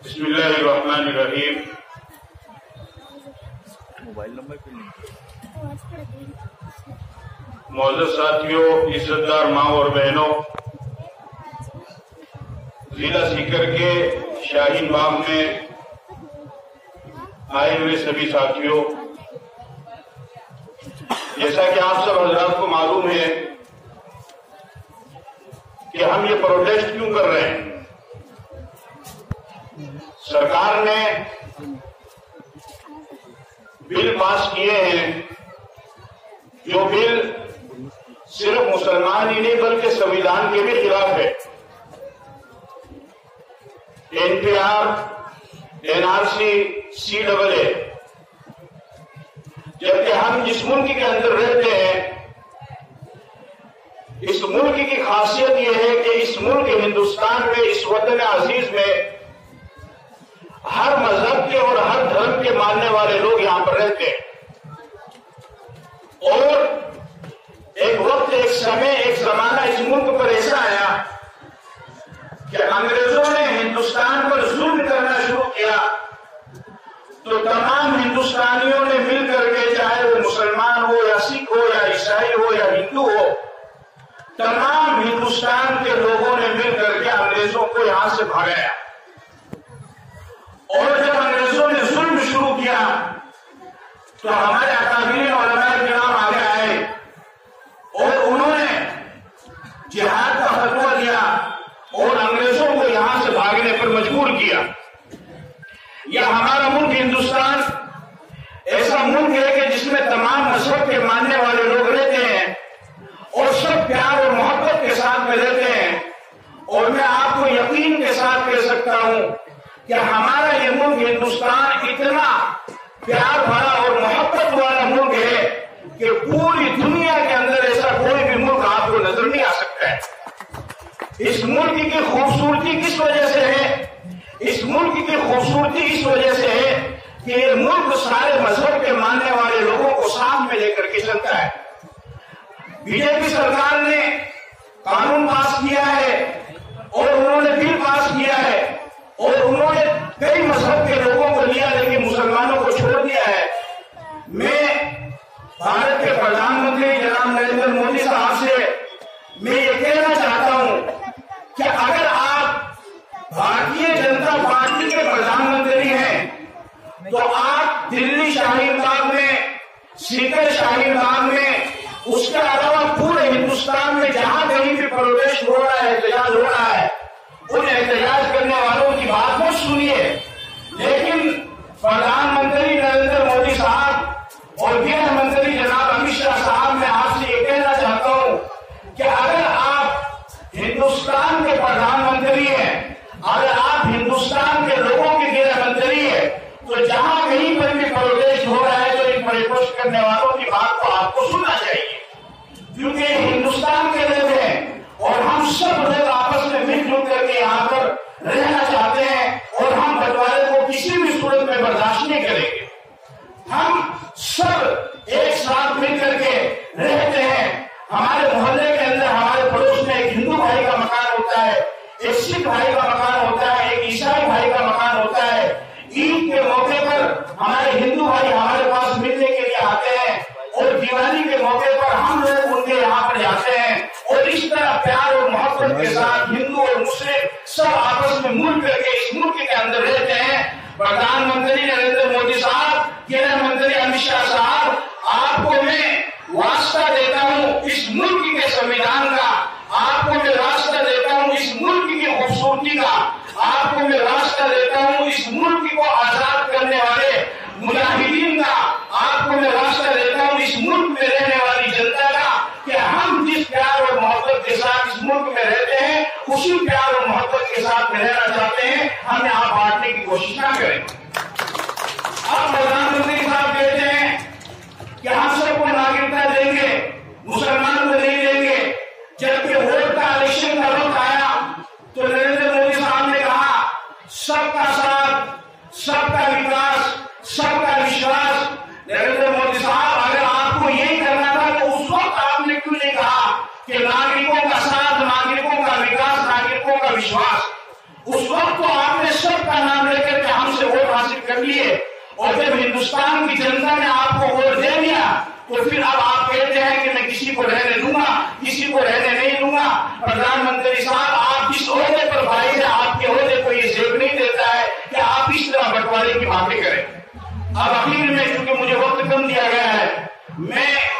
बिस्मिल्लाहिर्रहमानिर्रहीम। मौजूद साथियों, इज्जतदार माँ और बहनों, जिला सीकर के शाहीन बाग में आए हुए सभी साथियों, जैसा कि आप सब हजरात को मालूम है कि हम ये प्रोटेस्ट क्यों कर रहे हैं। सरकार ने बिल पास किए हैं, जो बिल सिर्फ मुसलमान ही नहीं बल्कि संविधान के भी खिलाफ है। NPR, NRC, CAA। जबकि हम जिस मुल्क के अंदर रहते हैं, इस मुल्क की खासियत यह है कि इस मुल्क हिंदुस्तान में, इस वतन अजीज में हर मजहब के और हर धर्म के मानने वाले लोग यहां पर रहते हैं। और एक वक्त, एक समय, एक जमाना इस मुल्क पर ऐसा आया कि अंग्रेजों ने हिंदुस्तान पर जुल्म करना शुरू किया, तो तमाम हिंदुस्तानियों ने मिलकर के, चाहे वो मुसलमान हो या सिख हो या ईसाई हो या हिंदू हो, तमाम हिंदुस्तान के लोगों ने मिलकर के अंग्रेजों को यहां से भगाया। और जब अंग्रेजों ने जुल्म शुरू किया तो हमारे अकाबिरीन उलमाए किराम आगे आए और उन्होंने जिहाद का फतवा दिया और अंग्रेजों को यहां से भागने पर मजबूर किया। यह हमारा मुल्क हिंदुस्तान ऐसा मुल्क है कि जिसमें तमाम मजहब के मानने वाले लोग रहते हैं और सब प्यार और मोहब्बत के साथ में रहते हैं। और मैं आपको यकीन के साथ कह सकता हूं कि हमारा ये मुल्क हिंदुस्तान इतना प्यार भरा और मोहब्बत वाला मुल्क है कि पूरी दुनिया के अंदर ऐसा कोई भी मुल्क आपको नजर नहीं आ सकता है। इस मुल्क की खूबसूरती किस वजह से है? इस मुल्क की खूबसूरती इस वजह से है कि ये मुल्क सारे मजहब के मानने वाले लोगों को साथ में लेकर के चलता है। बीजेपी सरकार ने कानून पास किया है और उन्होंने बिल पास किया है और उन्होंने कई मजहब के लोगों को लिया, लेकिन मुसलमानों को छोड़ दिया है। मैं भारत के प्रधानमंत्री जनाब नरेंद्र मोदी साहब से मैं ये कहना चाहता हूं कि अगर आप भारतीय जनता पार्टी के प्रधानमंत्री हैं तो आप दिल्ली शाहीन बाग में, सीकर शाहीन बाग में, उसके अलावा पूरे हिंदुस्तान में जहां कहीं भी प्रोटेस्ट हो रहा है, एहतजाज हो रहा है, उन एहतजाज करने वालों की बात मत सुनिए। लेकिन प्रधानमंत्री नरेंद्र मोदी साहब और गृह मंत्री जनाब अमित शाह साहब, मैं आपसे ये कहना चाहता हूं कि अगर आप हिंदुस्तान के प्रधानमंत्री हैं, अगर आप हिंदुस्तान के लोगों के गृह मंत्री हैं, तो जहां कहीं पर भी प्रोटेस्ट हो रहा है तो इन प्रोटेस्ट करने वालों की बात को आपको सुनना चाहिए, क्योंकि हिंदुस्तान के लोग हैं और हम सब लोग आपस में मिलजुल करके यहाँ पर रहना चाहते हैं और हम बंटवारे को किसी भी सूरत में बर्दाश्त नहीं करेंगे। हम सब एक साथ मिलकर के रहते हैं। हमारे मोहल्ले के अंदर, हमारे पड़ोस में एक हिंदू भाई का मकान होता है, एक सिख भाई का मकान होता है, एक ईसाई भाई का मकान होता है। ईद के मौके पर हमारे हिंदू भाई हमारे पास मिलने के लिए आते हैं और दिवाली के मौके पर हम लोग उनके यहाँ पर जाते हैं और इस तरह प्यार और मोहब्बत के साथ हिंदू और मुस्लिम सब आपस में मिल करके इस मुल्क के अंदर रहते हैं। प्रधानमंत्री नरेंद्र मोदी साहब, गृह मंत्री अमित शाह साहब, आपको मैं वास्ता देता हूँ इस मुल्क के संविधान का, आपको मैं रास्ता देता हूँ इस मुल्क की खूबसूरती का, आपको मैं रास्ता देता हूँ इस मुल्क को आजाद करने वाले मुजाहिदीन का, आपको मैं रास्ता देता हूँ इस मुल्क में रहने वाली जनता का, कि हम जिस प्यार और मोहब्बत के साथ इस मुल्क में रहते हैं उसी प्यार और मोहब्बत के साथ में रहना चाहते हैं। हम यहाँ बांटने की कोशिश ना करें। अब प्रधानमंत्री साहब कहते हैं कि हम सबको नागरिकता देंगे, मुसलमान को नहीं देंगे। जबकि वोट का इलेक्शन का वक्त आया तो नरेंद्र मोदी साहब ने कहा सबका साथ, सबका विकास, सबका विश्वास। नरेंद्र मोदी साहब, अगर आपको यही करना था तो उस वक्त आपने क्यों नहीं कहा कि नागरिकों का साथ, नागरिकों का विकास, नागरिकों कर लिए, और जब हिंदुस्तान की जनता ने आपको वोट दे दिया तो फिर अब आप कहते हैं कि मैं किसी को रहने दूंगा, किसी को रहने नहीं दूंगा। प्रधानमंत्री साहब, आप जिस ओहदे पर भाई है, आपके ओहदे को ये जेब नहीं देता है कि आप इस तरह बंटवारे की बातें करें। अब आखिर में, चूंकि मुझे वक्त कम दिया गया है, मैं